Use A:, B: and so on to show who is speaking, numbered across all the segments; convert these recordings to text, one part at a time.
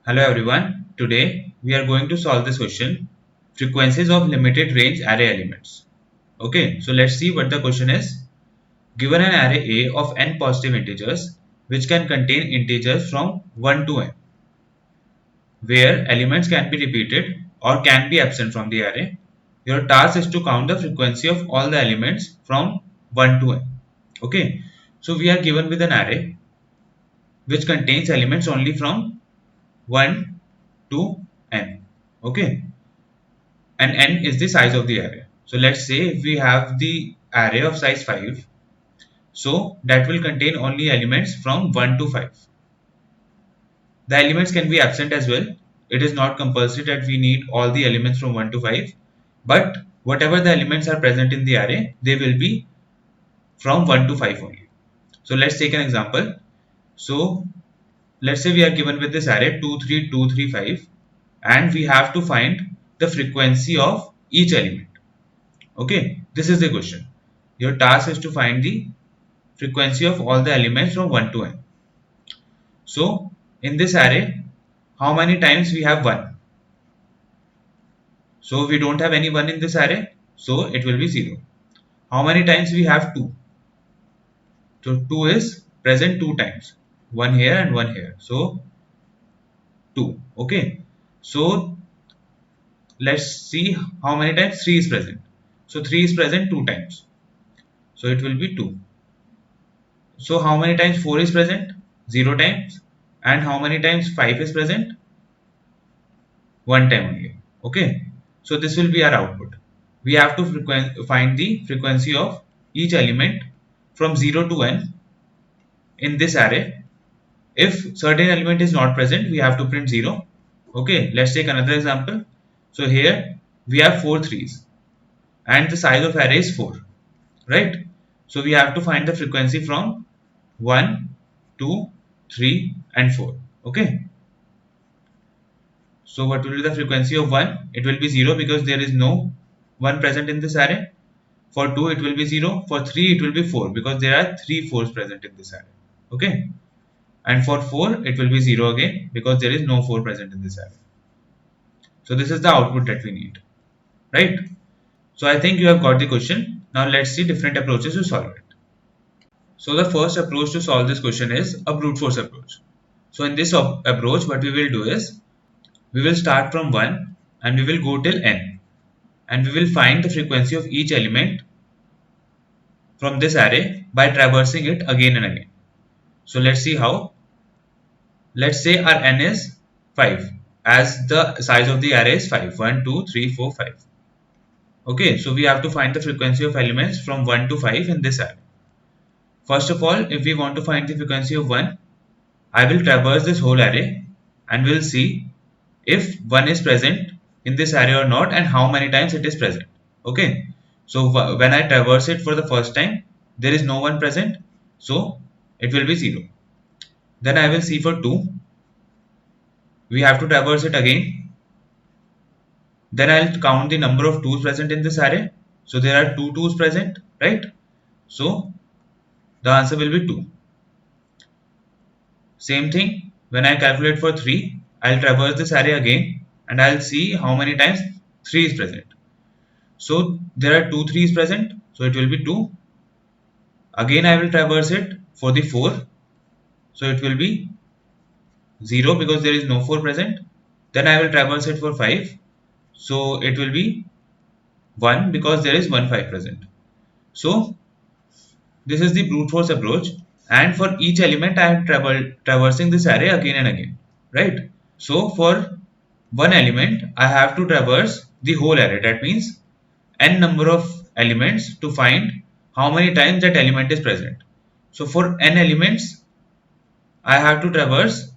A: Hello everyone. Today we are going to solve this question, frequencies of limited range array elements. Okay, so let's see what the question is. Given an array A of n positive integers which can contain integers from 1 to n, where elements can be repeated or can be absent from the array, your task is to count the frequency of all the elements from 1 to n. Okay, so we are given with an array which contains elements only from 1 to n. Okay, and n is the size of the array. So let's say if we have the array of size 5, so that will contain only elements from 1 to 5. The elements can be absent as well. It is not compulsory that we need all the elements from 1 to 5, but whatever the elements are present in the array, they will be from 1 to 5 only. So let's take an example. So let's say we are given with this array 2 3 2 3 5, and we have to find the frequency of each element. Okay, this is the question. Your task is to find the frequency of all the elements from 1 to n. So in this array, how many times we have 1? So we don't have any 1 in this array, so it will be 0. How many times we have 2? So 2 is present 2 times. 1 here and 1 here. So 2. Okay. So let's see how many times 3 is present. So 3 is present 2 times. So it will be 2. So how many times 4 is present? 0 times. And how many times 5 is present? 1 time only. Okay. So this will be our output. We have to find the frequency of each element from 0 to n in this array. If certain element is not present, we have to print 0. Okay. Let's take another example. So here we have 4 threes and the size of array is 4. Right. So we have to find the frequency from 1, 2, 3 and 4. Okay. So what will be the frequency of 1? It will be 0 because there is no 1 present in this array. For 2 it will be 0. For 3 it will be 4 because there are 3 4s present in this array. Okay. And for 4 it will be 0 again because there is no 4 present in this array. So this is the output that we need. Right. So I think you have got the question. Now let's see different approaches to solve it. So the first approach to solve this question is a brute force approach. So in this approach what we will do is we will start from 1 and we will go till n, and we will find the frequency of each element from this array by traversing it again and again. So let's see how. Let's say our n is 5 as the size of the array is 5. 1, 2, 3, 4, 5. Okay, so we have to find the frequency of elements from 1 to 5 in this array. First of all, if we want to find the frequency of 1, I will traverse this whole array and we'll see if 1 is present in this array or not and how many times it is present. Okay, so when I traverse it for the first time, there is no 1 present, so it will be 0. Then I will see for 2, we have to traverse it again. Then I'll count the number of 2's present in this array. So there are 2 2's present, right? So the answer will be 2. Same thing, when I calculate for 3, I'll traverse this array again and I'll see how many times 3 is present. So there are 2 3's present, so it will be 2. Again I will traverse it for the 4, so it will be 0 because there is no 4 present. Then I will traverse it for 5, so it will be 1 because there is 1 5 present. So this is the brute force approach, and for each element I am traversing this array again and again, right? So for one element I have to traverse the whole array, that means n number of elements to find how many times that element is present. So for n elements I have to traverse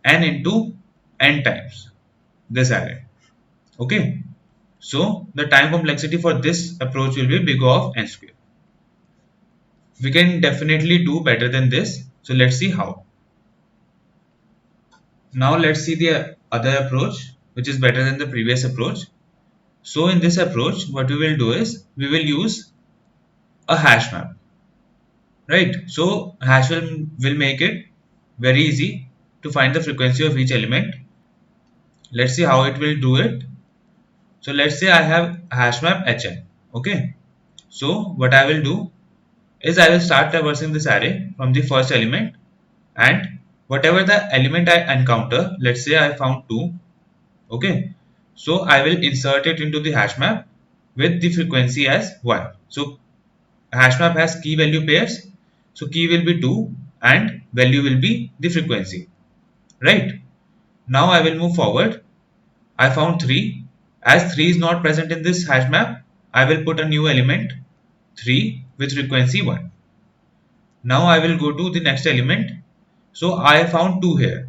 A: n into n times this array. Okay, so the time complexity for this approach will be big O of n square. We can definitely do better than this, so let's see how. Now let's see the other approach which is better than the previous approach. So in this approach what we will do is we will use a hash map, right? So hash will make it very easy. to find the frequency of each element. Let's see how it will do it. So let's say I have hash map HN. Okay. So what I will do is I will start traversing this array from the first element, and whatever the element I encounter, let's say I found 2. Okay. So I will insert it into the hash map with the frequency as 1. So hash map has key value pairs. So key will be 2 and value will be the frequency. Right. Now I will move forward. I found 3. As 3 is not present in this hash map, I will put a new element 3 with frequency 1. Now I will go to the next element. So I found 2 here.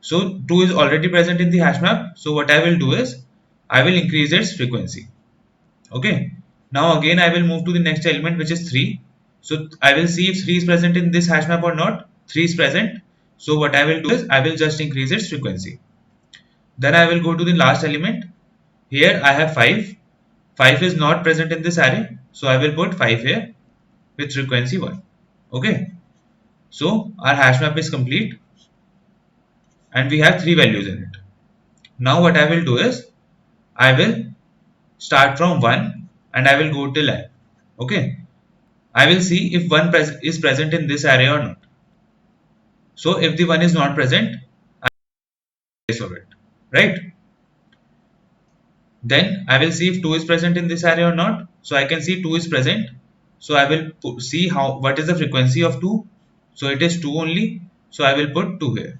A: So 2 is already present in the hash map. So what I will do is I will increase its frequency. Okay. Now again I will move to the next element, which is 3. So I will see if 3 is present in this hash map or not. 3 is present. So what I will do is I will just increase its frequency. Then I will go to the last element. Here I have 5. 5 is not present in this array. So I will put 5 here with frequency 1. Okay. So our hash map is complete and we have 3 values in it. Now what I will do is I will start from 1 and I will go till n. Okay. I will see if 1 is present in this array or not. So if the 1 is not present, I will place of it. Right. Then I will see if 2 is present in this array or not. So I can see 2 is present. So I will see what is the frequency of 2. So it is 2 only. So I will put 2 here.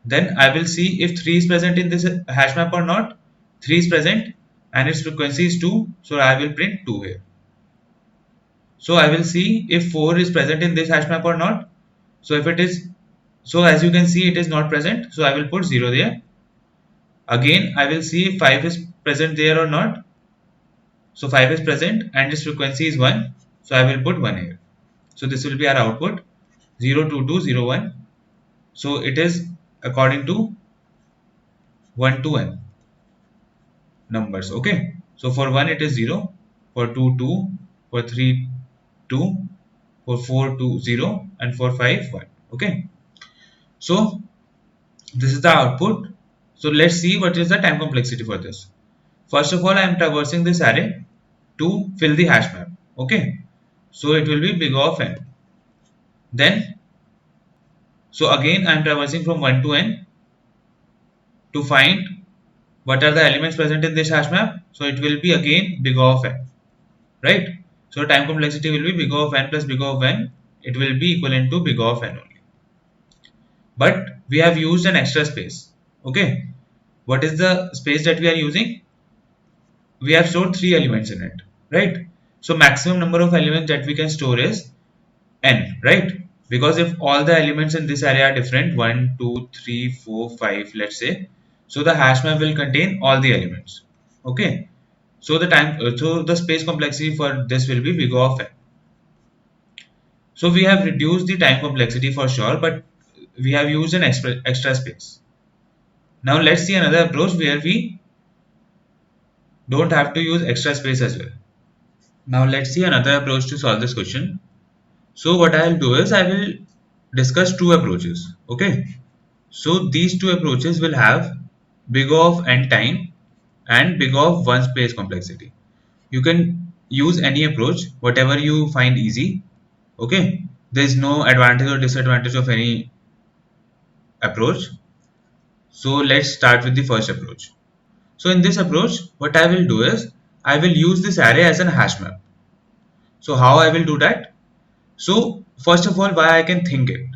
A: Then I will see if 3 is present in this hash map or not. 3 is present and its frequency is 2. So I will print 2 here. So I will see if 4 is present in this hash map or not. So if it is, so as you can see it is not present. So I will put 0 there. Again I will see if 5 is present there or not. So 5 is present and its frequency is 1. So I will put 1 here. So this will be our output 0, 2, 2, 0, 1. So it is according to 1 to n numbers. Okay. So for 1 it is 0, for 2 2, for 3 2, for 4 2 0, and for 5 1. Okay. So this is the output. So let's see what is the time complexity for this. First of all, I am traversing this array to fill the hash map. Okay. So it will be big O of n. Then, so again I am traversing from 1 to n to find what are the elements present in this hash map. So it will be again big O of n. Right. So time complexity will be big O of n plus big O of n. It will be equivalent to big O of n only. But we have used an extra space. Okay. What is the space that we are using? We have stored 3 elements in it. Right. So maximum number of elements that we can store is n, right? Because if all the elements in this array are different, 1 2 3 4 5, let's say, so the hash map will contain all the elements. Okay. So the space complexity for this will be big O of n. So we have reduced the time complexity for sure, but we have used an extra space. Now let's see another approach where we don't have to use extra space as well. Now let's see another approach to solve this question. So what I'll do is I will discuss two approaches. Okay. So these two approaches will have big O of n time and big O of 1 space complexity. You can use any approach, whatever you find easy. Okay. There is no advantage or disadvantage of any approach. So let's start with the first approach. So in this approach, what I will do is I will use this array as an hash map. So how I will do that? So first of all, why I can think it.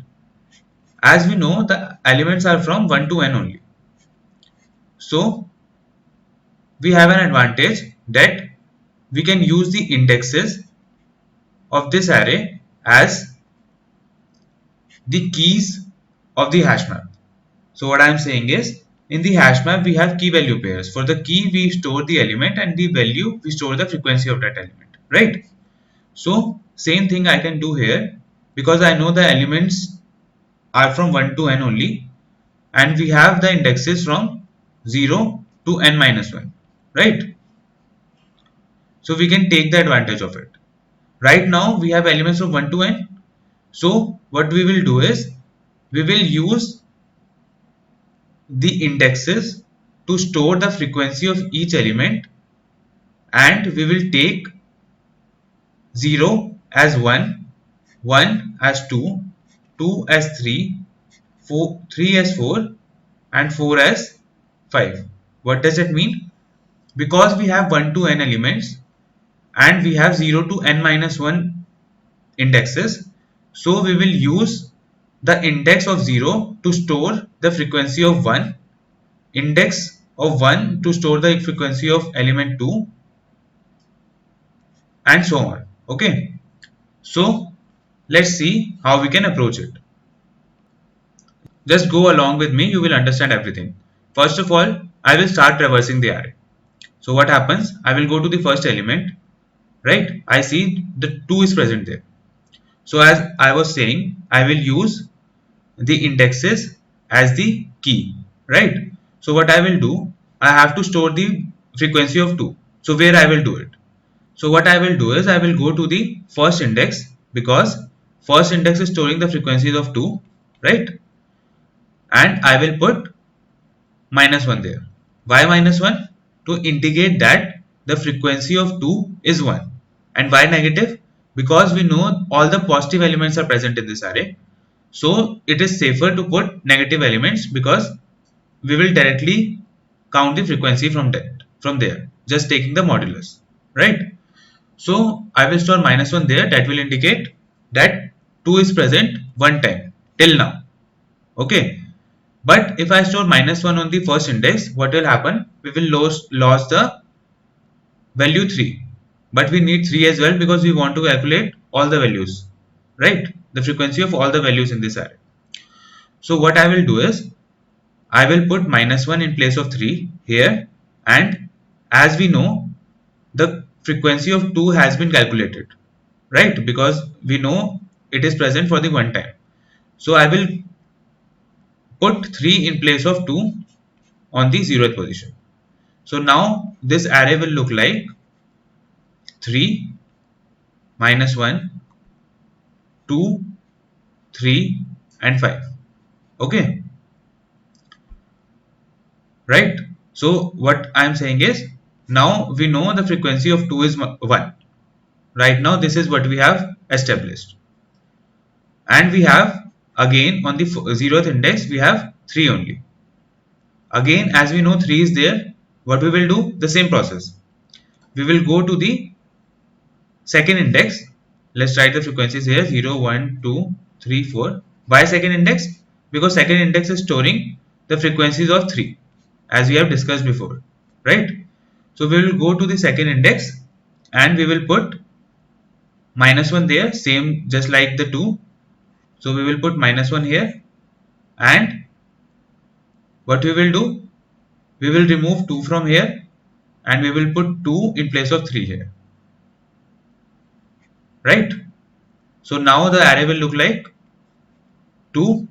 A: As we know, the elements are from 1 to n only. So we have an advantage that we can use the indexes of this array as the keys of the hash map. So what I am saying is, in the hash map we have key value pairs. For the key we store the element and the value we store the frequency of that element, right? So same thing I can do here, because I know the elements are from 1 to n only and we have the indexes from 0 to n minus 1, right? So we can take the advantage of it. Right now we have elements from 1 to n. So what we will do is we will use the indexes to store the frequency of each element, and we will take 0 as 1, 1 as 2, 2 as 3, 4, 3 as 4, and 4 as 5. What does that mean? Because we have 1 to n elements and we have 0 to n minus 1 indexes, so we will use the index of 0 to store the frequency of 1, index of 1 to store the frequency of element 2, and so on. Okay, so let's see how we can approach it. Just go along with me, you will understand everything. First of all, I will start traversing the array. So what happens? I will go to the first element, right? I see the 2 is present there. So as I was saying, I will use the indexes as the key, right? So what I will do, I have to store the frequency of 2. So where I will do it? So what I will do is I will go to the first index, because first index is storing the frequencies of 2, right? And I will put minus 1 there. Why minus 1? To indicate that the frequency of 2 is 1. And why negative? Because we know all the positive elements are present in this array. So it is safer to put negative elements, because we will directly count the frequency from there, just taking the modulus, right? So I will store minus 1 there. That will indicate that 2 is present one time till now. Okay. But if I store minus 1 on the first index, what will happen? We will lose the value 3. But we need 3 as well, because we want to calculate all the values, right? The frequency of all the values in this array. So what I will do is, I will put minus 1 in place of 3 here, and as we know, the frequency of 2 has been calculated, right? Because we know it is present for the one time. So I will put 3 in place of 2 on the 0th position. So now this array will look like 3, minus 1, 2, 3, and 5. Okay, right? So what I am saying is, now we know the frequency of 2 is 1. Right now this is what we have established. And we have, again, on the 0th index we have 3 only. Again, as we know 3 is there, what we will do? The same process. We will go to the second index. Let's write the frequencies here: 0, 1, 2, 3, 4. Why second index? Because second index is storing the frequencies of 3, as we have discussed before, right? So we will go to the second index and we will put minus 1 there, same just like the 2. So we will put minus 1 here, and what we will do? We will remove 2 from here and we will put 2 in place of 3 here, right? So now the array will look like 2,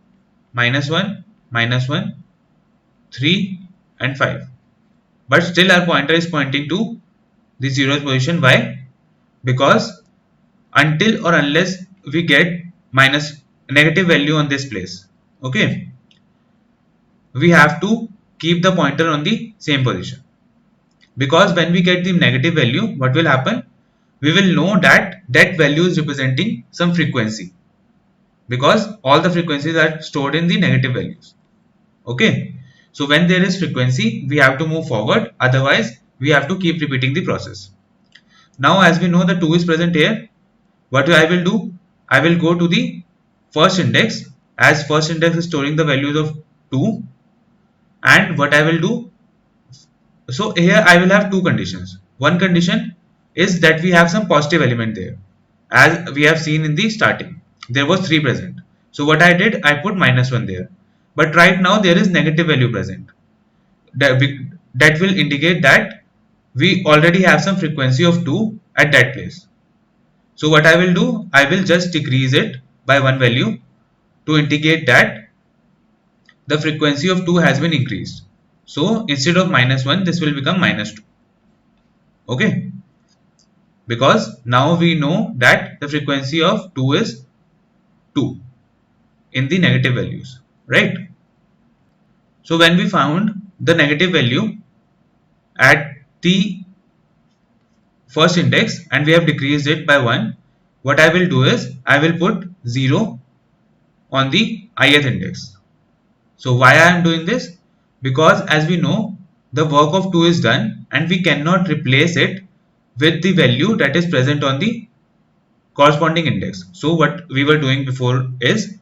A: minus 1, minus 1, 3, and 5. But still our pointer is pointing to the 0th position. Why? Because until or unless we get minus negative value on this place, okay, we have to keep the pointer on the same position. Because when we get the negative value, what will happen? We will know that that value is representing some frequency, because all the frequencies are stored in the negative values. Okay, so when there is frequency, we have to move forward, otherwise we have to keep repeating the process. Now as we know the 2 is present here, what I will do? I will go to the first index, as first index is storing the values of 2, and what I will do? So here I will have two conditions. One condition is that we have some positive element there, as we have seen in the starting. There was 3 present. So what I did, I put minus 1 there. But right now there is negative value present. That will indicate that we already have some frequency of 2 at that place. So what I will do, I will just decrease it by one value to indicate that the frequency of 2 has been increased. So instead of minus 1, this will become minus 2. Okay, because now we know that the frequency of 2 is 2. in the negative values, right? So when we found the negative value at the first index and we have decreased it by 1, what I will do is I will put 0 on the ith index. So why I am doing this? Because as we know, the work of 2 is done and we cannot replace it with the value that is present on the corresponding index. So what we were doing before is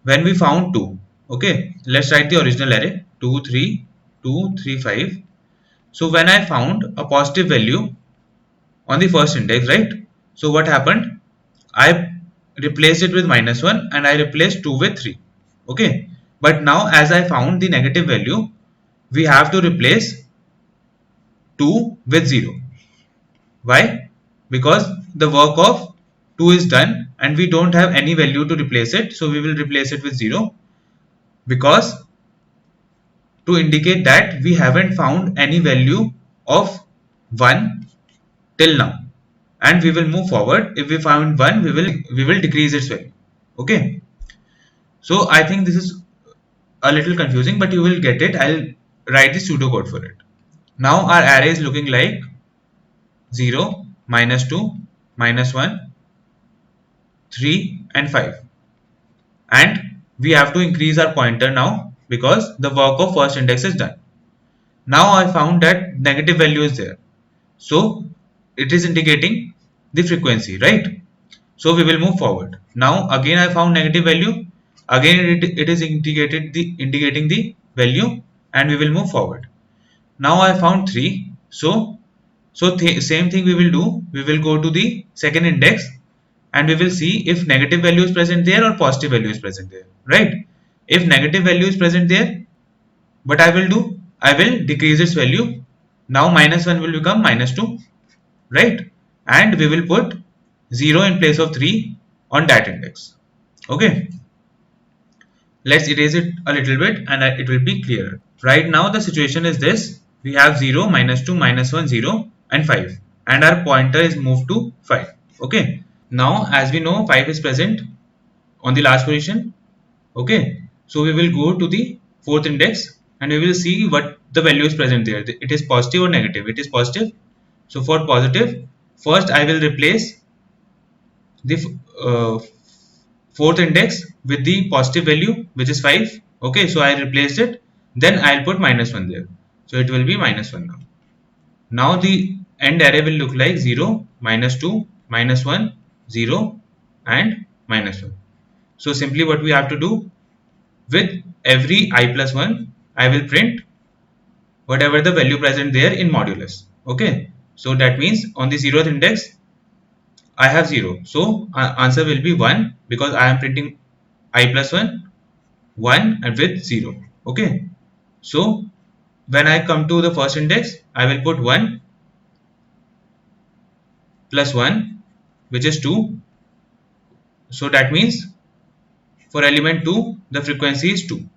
A: when we found 2, okay, let's write the original array 2 3 2 3 5. So when I found a positive value on the first index, right? So what happened? I replaced it with -1 and I replaced 2 with 3. Okay. But now as I found the negative value, we have to replace 2 with 0. Why? Because the work of 2 is done and we don't have any value to replace it. So we will replace it with 0 because to indicate that we haven't found any value of 1 till now, and we will move forward. If we found 1, we will decrease its value. Okay, so I think this is a little confusing, but you will get it. I'll write the pseudocode for it. Now our array is looking like 0 -2 -1 3 and 5, and we have to increase our pointer now because the work of first index is done. Now I found that negative value is there, so it is indicating the frequency, right? So we will move forward. Now again I found negative value. Again it is indicating the value, and we will move forward. Now I found 3. So same thing we will do. We will go to the second index and we will see if negative value is present there or positive value is present there, right? If negative value is present there, what I will do? I will decrease its value. Now -1 will become -2, right? And we will put 0 in place of 3 on that index. Okay, let's erase it a little bit and it will be clearer. Right now the situation is this: we have 0 -2 -1 0 and 5, and our pointer is moved to 5. Okay, now as we know 5 is present on the last position. Okay, so we will go to the fourth index and we will see what the value is present there. It is positive or negative. It is positive. So for positive, first I will replace the uh, fourth index with the positive value, which is 5. Okay, so I replaced it. Then I'll put -1 there. So it will be -1 now. Now the end array will look like 0 -2 -1 0 and -1. So simply what we have to do, with every I plus 1, I will print whatever the value present there in modulus. Okay, so that means on the 0th index I have 0. So answer will be 1 because I am printing I plus 1, 1 and with 0. Okay, so when I come to the first index, I will put 1 plus 1, which is 2. So that means for element 2, the frequency is 2.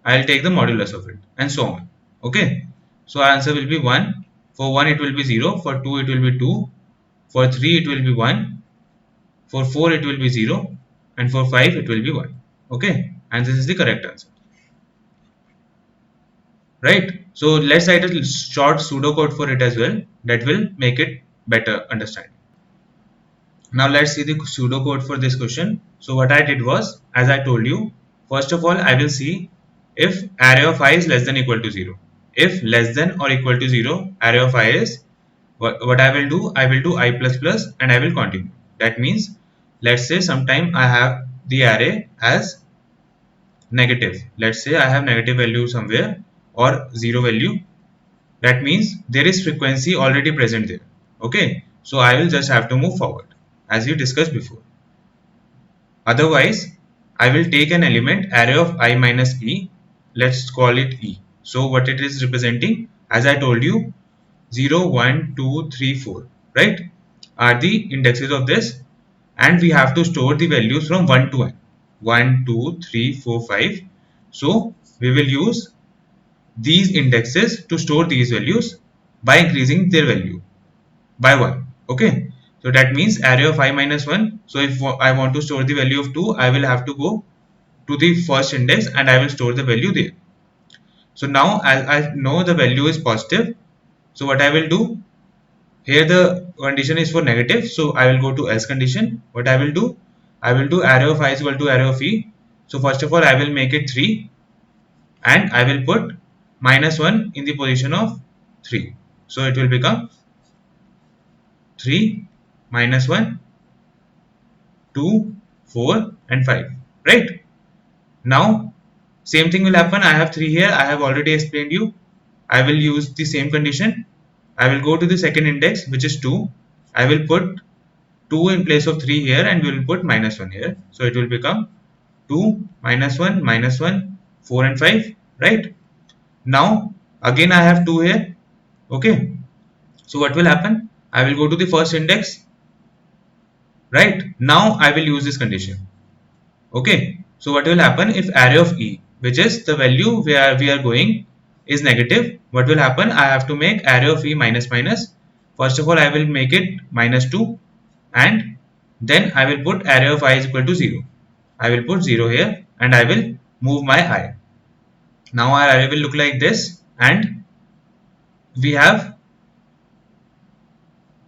A: I will take the modulus of it and so on. Okay, so our answer will be 1. For 1 it will be 0, for 2 it will be 2, for 3 it will be 1, for 4 it will be 0, and for 5 it will be 1. Okay, and this is the correct answer, right? So let's write a short pseudocode for it as well, that will make it better understand. Now let's see the pseudocode for this question. So what I did was, as I told you, first of all I will see if array of I is less than or equal to 0. If less than or equal to 0, array of I is, what I will do, I will do I plus plus and I will continue. That means, let's say sometime I have the array as negative. Let's say I have negative value somewhere or 0 value. That means there is frequency already present there. Okay, so I will just have to move forward as we discussed before. Otherwise, I will take an element array of I minus e. Let's call it e. So what it is representing, as I told you, 0, 1, 2, 3, 4, right, are the indexes of this, and we have to store the values from 1 to n. 1, 2, 3, 4, 5. So we will use these indexes to store these values by increasing their value by 1. Okay, so that means array of I minus 1. So if I want to store the value of 2, I will have to go to the first index and I will store the value there. So now as I know the value is positive, so what I will do, here the condition is for negative, so I will go to else condition. What I will do, I will do array of I is equal to array of e. So first of all I will make it 3 and I will put -1 in the position of 3. So it will become 3 -1, 2, 4 and 5, right? Now same thing will happen. I have 3 here. I have already explained you. I will use the same condition. I will go to the second index, which is 2. I will put 2 in place of 3 here and we will put -1 here. So it will become 2 -1 -1, 4 and 5, right? Now again I have 2 here. Okay. So what will happen? I will go to the first index, right? Now I will use this condition. Okay, so what will happen if array of e, which is the value where we are going, is negative? What will happen? I have to make array of e minus minus. First of all, I will make it -2 and then I will put array of I is equal to 0. I will put 0 here and I will move my I. Now our array will look like this and we have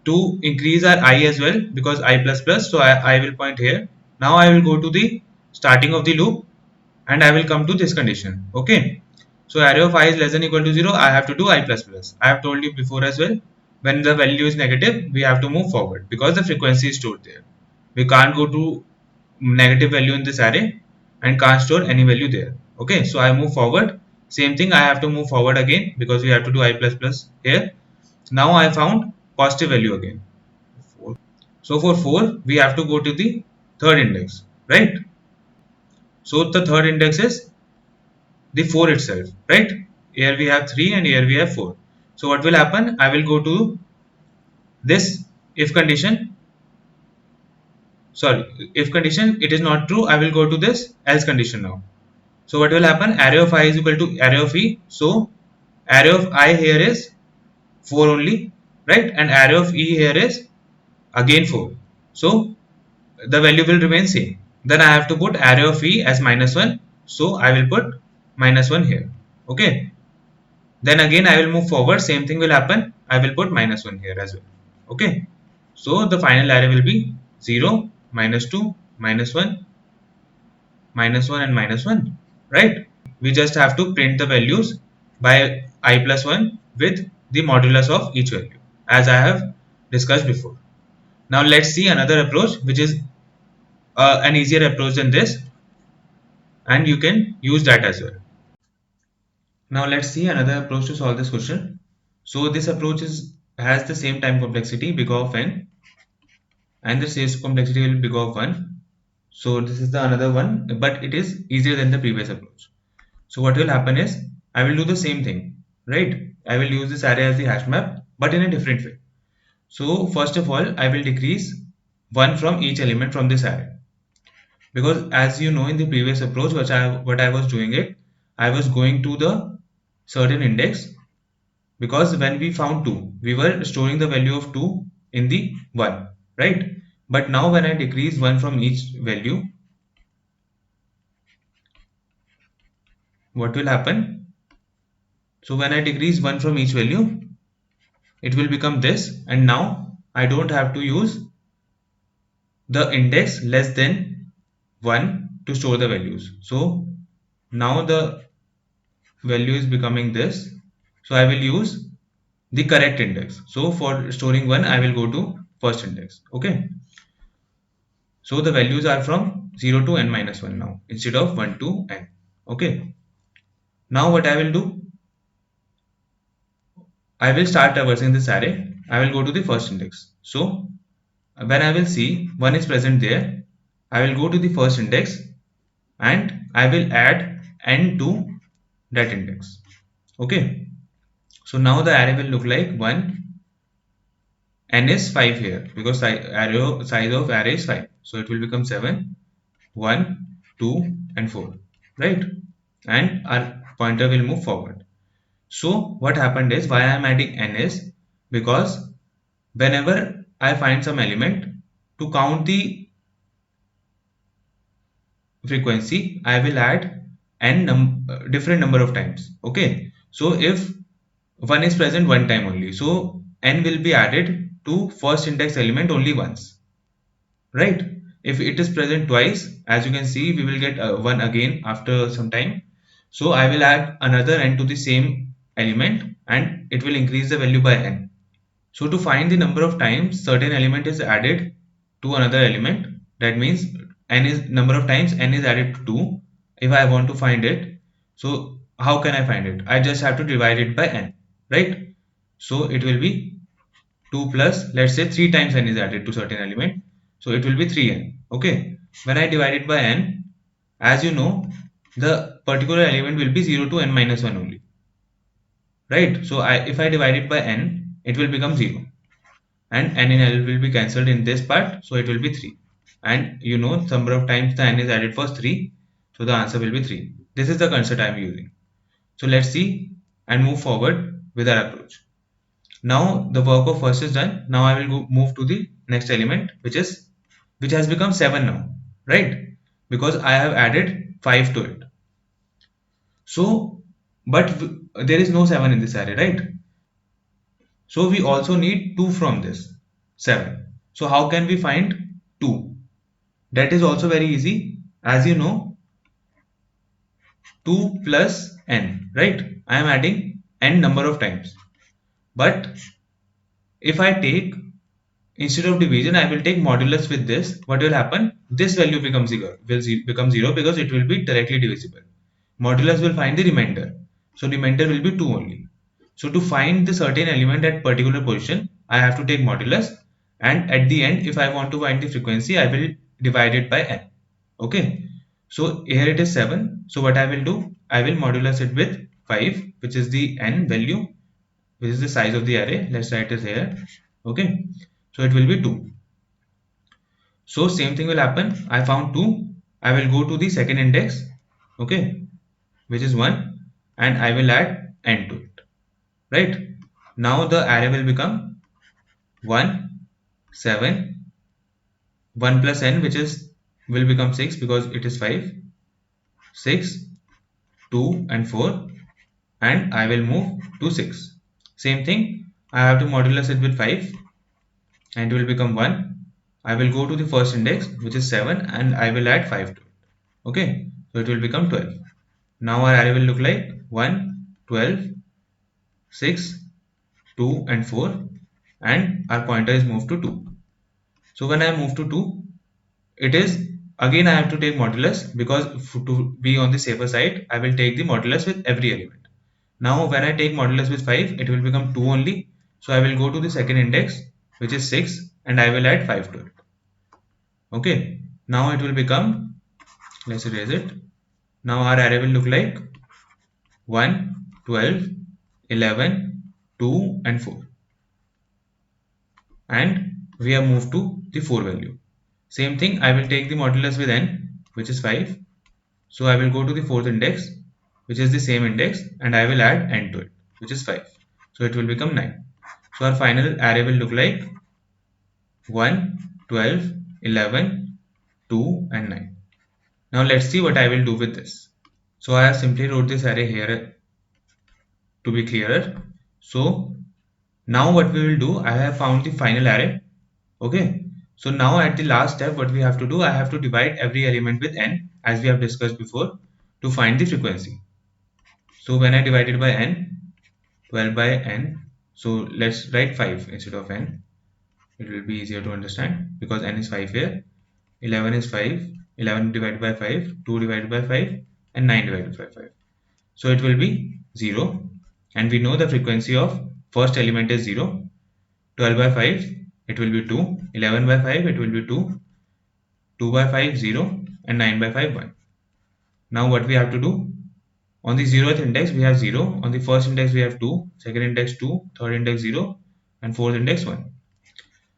A: to increase our I as well because I plus plus, so I will point here. Now I will go to the starting of the loop and I will come to this condition. Okay, so array of I is less than equal to 0, I have to do I plus plus. I have told you before as well, when the value is negative we have to move forward because the frequency is stored there. We can't go to negative value in this array and can't store any value there. Okay, so I move forward. Same thing, I have to move forward again because we have to do I plus plus here. Now I found positive value again. So for 4 we have to go to the third index, right? So the third index is the 4 itself, right? Here we have 3 and here we have 4. So what will happen? I will go to this if condition. Sorry, if condition it is not true, I will go to this else condition now. So what will happen? Array of I is equal to array of e. So array of I here is 4 only, right? And array of e here is again 4. So the value will remain same. Then I have to put array of e as -1. So I will put -1 here. Okay. Then again I will move forward, same thing will happen. I will put -1 here as well. Okay. So the final array will be 0, -2, -1, -1 and -1. Right? We just have to print the values by I plus 1 with the modulus of each value as I have discussed before. Now let's see another approach which is an easier approach than this and you can use that as well. Now let's see another approach to solve this question. So this approach has the same time complexity big O of n and the stage complexity will be big O of 1. So this is the another one, but it is easier than the previous approach. So what will happen is I will do the same thing, right? I will use this array as the hash map, but in a different way. So first of all, I will decrease 1 from each element from this array. Because as you know in the previous approach, what I was doing it, I was going to the certain index because when we found 2 we were storing the value of 2 in the 1, right? But now when I decrease 1 from each value, what will happen? So when I decrease 1 from each value, it will become this, and now I don't have to use the index less than 1 to store the values. So now the value is becoming this, so I will use the correct index. So for storing 1 I will go to first index. Okay, so the values are from 0 to n minus 1 now instead of 1 to n. Okay, now what I will do, I will start traversing this array. I will go to the first index. So when I will see 1 is present there, I will go to the first index and I will add n to that index. Okay, so now the array will look like 1, n is 5 here because size of array is 5. So it will become 7, 1, 2 and 4, right? And our pointer will move forward. So what happened is, why I am adding n is because whenever I find some element, to count the frequency, I will add different number of times. Okay, so if 1 is present one time only, so n will be added to first index element only once, right? If it is present twice, as you can see, we will get 1 again after some time. So I will add another n to the same element and it will increase the value by n. So to find the number of times certain element is added to another element, that means n is number of times n is added to 2. If I want to find it, so how can I find it? I just have to divide it by n, right? So it will be 2 plus, let's say 3 times n is added to certain element. So it will be 3n. Okay. When I divide it by n, as you know, the particular element will be 0 to n minus 1 only, right? So if I divide it by n, it will become 0 and n in L will be cancelled in this part, so it will be 3. And you know, number of times the n is added was 3, so the answer will be 3. This is the concept I am using. So let's see and move forward with our approach. Now the work of first is done. Now I will move to the next element, which has become 7 now, right? Because I have added 5 to it. So, but there is no 7 in this array, right? So we also need 2 from this 7. So how can we find 2? That is also very easy. As you know, 2 plus n, right? I am adding n number of times. But if I take, instead of division, I will take modulus with this. What will happen? This value becomes 0, become 0 because it will be directly divisible. Modulus will find the remainder. So remainder will be 2 only. So to find the certain element at particular position, I have to take modulus, and at the end, if I want to find the frequency, I will divide it by n. Okay. So here it is 7. So what I will do, I will modulus it with 5, which is the n value, which is the size of the array. Let's write it here. Okay. So it will be 2. So same thing will happen. I found 2. I will go to the second index, okay, which is 1, and I will add n to it, right? Now the array will become 1, 7, 1 plus n, which is will become 6 because it is 5, 6, 2 and 4, and I will move to 6. Same thing, I have to modulus it with 5 and it will become 1. I will go to the first index, which is 7, and I will add 5 to it. Okay, so it will become 12. Now our array will look like 1, 12, 6, 2 and 4, and our pointer is moved to 2. So when I move to 2, it is again I have to take modulus because to be on the safer side, I will take the modulus with every element. Now when I take modulus with 5, it will become 2 only. So I will go to the second index, which is 6, and I will add 5 to it. Okay, now it will become, let's erase it. Now our array will look like 1, 12, 11, 2 and 4. And we have moved to the 4 value. Same thing, I will take the modulus with n, which is 5. So I will go to the fourth index, which is the same index, and I will add n to it, which is 5. So it will become 9. So our final array will look like 1, 12, 11, 2 and 9. Now let's see what I will do with this. So I have simply wrote this array here to be clearer. So now what we will do, I have found the final array. Okay. So now at the last step, what we have to do, I have to divide every element with n, as we have discussed before, to find the frequency. So when I divide it by n, 12 by n, so let's write 5 instead of n. It will be easier to understand because n is 5 here. 11 is 5, 11 divided by 5, 2 divided by 5, and 9 divided by 5. So it will be 0, and we know the frequency of first element is 0. 12 by 5, it will be 2, 11 by 5, it will be 2, 2 by 5, 0, and 9 by 5, 1. Now what we have to do, on the 0th index we have 0, on the first index we have 2, second index 2, third index 0, and fourth index 1.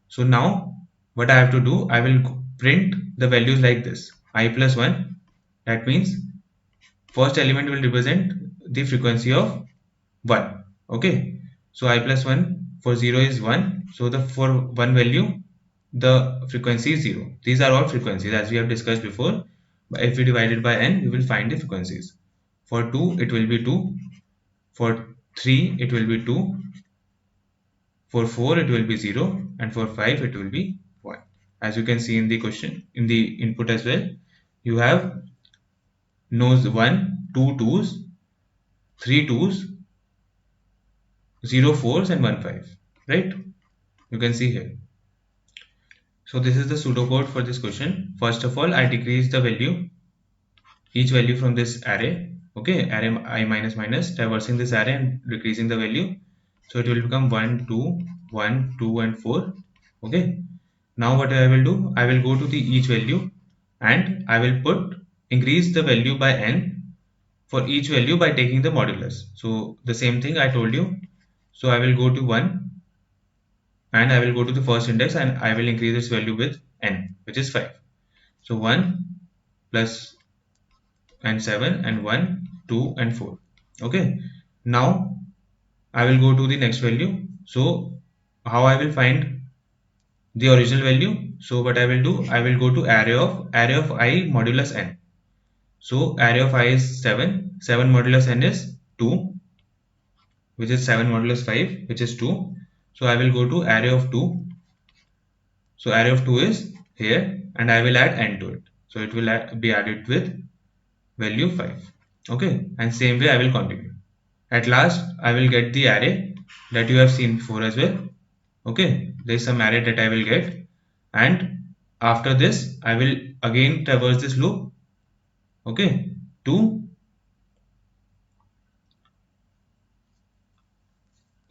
A: So now what I have to do, I will print the values like this, I plus 1, that means first element will represent the frequency of 1. Okay, so I plus 1 for 0 is 1, so the for 1 value the frequency is 0. These are all frequencies as we have discussed before. If we divide it by n, we will find the frequencies. For 2, it will be 2. For 3, it will be 2. For 4, it will be 0. And for 5, it will be 1. As you can see in the question, in the input as well, you have no's 1, 2 2's, 3 2's, 0 4's, and 1 5. Right? You can see here. So this is the pseudocode for this question. First of all, I decrease the value, each value from this array. Okay, array I minus minus, traversing this array and decreasing the value. So it will become 1, 2, 1, 2, and 4. Okay. Now what I will do, I will go to the each value and I will increase the value by n for each value by taking the modulus. So the same thing I told you. So I will go to 1 and I will go to the first index and I will increase its value with n, which is 5. So 1 plus and 7 and 1, 2 and 4. Okay. Now I will go to the next value. So how I will find the original value? So what I will do, I will go to array of I modulus n. So array of I is 7. 7 modulus n is 2, which is 7 modulus 5, which is 2. So I will go to array of 2. So array of 2 is here and I will add n to it. So it will be added with value 5. Okay, and same way I will continue. At last I will get the array that you have seen before as well. Okay, there is some array that I will get, and after this I will again traverse this loop, okay, to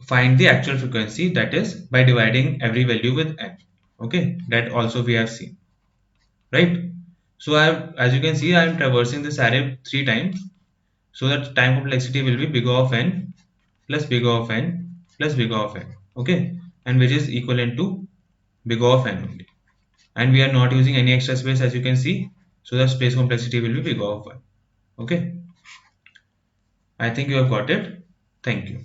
A: find the actual frequency, that is by dividing every value with n. Okay, that also we have seen, right? So I have, as you can see, I am traversing this array 3 times, so that time complexity will be big O of n plus big O of n plus big O of n. Okay, and which is equivalent to big O of n only. And we are not using any extra space, as you can see, so the space complexity will be big O of 1. Okay, I think you have got it. Thank you.